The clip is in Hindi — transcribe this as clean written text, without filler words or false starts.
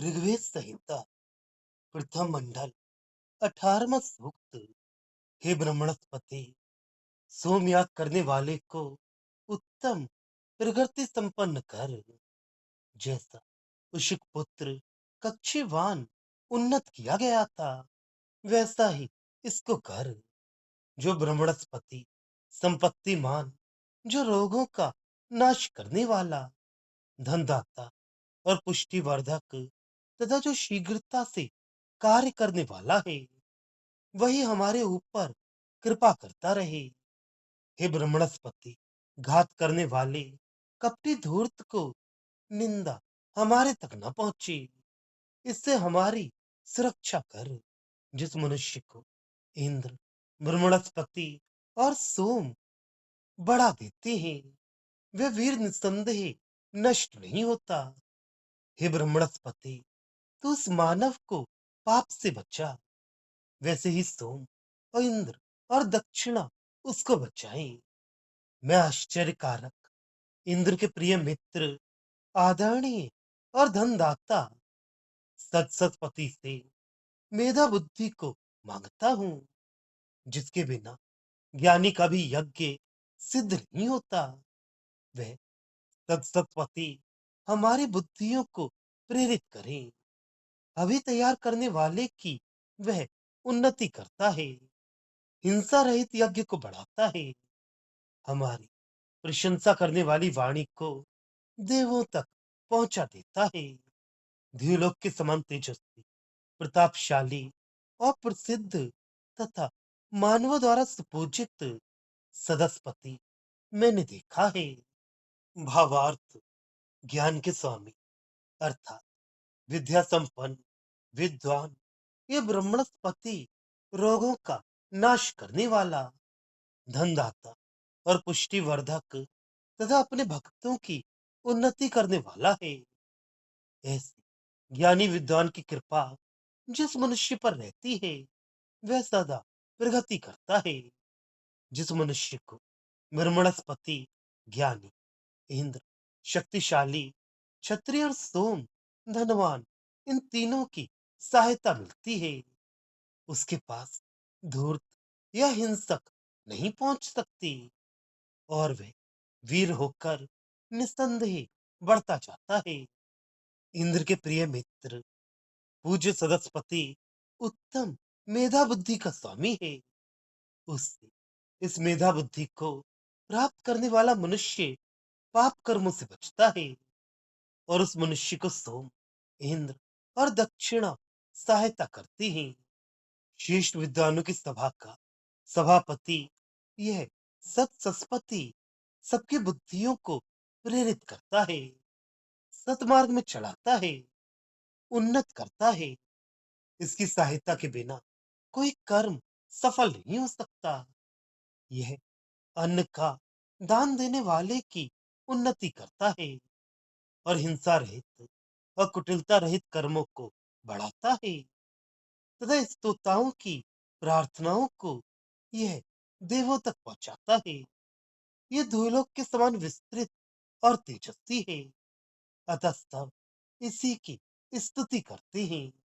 ऋग्वेद संहिता प्रथम मंडल 18वां सूक्त। हे ब्रह्मणस्पति, सोमयाग करने वाले को उत्तम प्रगति संपन्न कर। जैसा उशिक पुत्र कक्षीवान उन्नत किया गया था, वैसा ही इसको कर। जो ब्रह्मणस्पति संपत्तिमान, जो रोगों का नाश करने वाला, धनदाता और पुष्टिवर्धक तथा जो शीघ्रता से कार्य करने वाला है, वही हमारे ऊपर कृपा करता रहे। हे ब्रह्मणस्पति, घात करने वाले कपटी धूर्त को निंदा हमारे तक न पहुंचे, इससे हमारी सुरक्षा कर। जिस मनुष्य को इंद्र, ब्रह्मणस्पति और सोम बढ़ा देते हैं, वे वीर निस्संदेह नष्ट नहीं होता। हे ब्रह्मणस्पति, तू उस मानव को पाप से बचा, वैसे ही सोम और इंद्र और दक्षिणा उसको बचाए। मैं आश्चर्यकारक इंद्र के प्रिय मित्र, आदरणीय और धनदाता सतसतपति से मेधा बुद्धि को मांगता हूँ, जिसके बिना ज्ञानी का भी यज्ञ सिद्ध नहीं होता। वह सतसतपति हमारी बुद्धियों को प्रेरित करें, अभी तैयार करने वाले की वह उन्नति करता है, हिंसा रहित यज्ञ को बढ़ाता है, हमारी प्रशंसा करने वाली वाणी को देवों तक पहुंचा देता है। द्युलोक के समान तेजस्वी, प्रतापशाली और प्रसिद्ध तथा मानवों द्वारा सुपूजित सदस्पति मैंने देखा है। भावार्थ, ज्ञान के स्वामी अर्थात विद्या संपन्न विद्वान, ये ब्रह्मणस्पति रोगों का नाश करने वाला, धनदाता और पुष्टिवर्धक तथा अपने भक्तों की उन्नति करने वाला है। ऐसे ज्ञानी विद्वान की कृपा जिस मनुष्य पर रहती है, वह सदा प्रगति करता है। जिस मनुष्य को ब्रह्मणस्पति, ज्ञानी, इंद्र, शक्तिशाली, क्षत्रिय और सोम, धनवान, इन तीनों की सहायता मिलती है, उसके पास धूर्त या हिंसक नहीं पहुंच सकती, और वह वीर होकर निस्संदेह बढ़ता जाता है। इंद्र के प्रिय मित्र, पूज्य सदस्यपति उत्तम मेधा बुद्धि का स्वामी है। उससे इस मेधा बुद्धि को प्राप्त करने वाला मनुष्य पाप कर्मों से बचता है, और उस मनुष्य को सोम, इंद्र और दक्षिणा सहायता करती हैं। श्रेष्ठ विद्वानों की सभा का सभापति यह सतसस्पति सबकी बुद्धियों को प्रेरित करता है, सतमार्ग में चलाता है, उन्नत करता है। इसकी सहायता के बिना कोई कर्म सफल नहीं हो सकता। यह अन्न का दान देने वाले की उन्नति करता है, और हिंसा रहित और कुटिलता रहित कर्मों को बढ़ाता है, तथा स्तोताओं की प्रार्थनाओं को यह देवों तक पहुंचाता है। यह द्युलोक के समान विस्तृत और तेजस्वी है, अतः सब इसी की स्तुति करते हैं।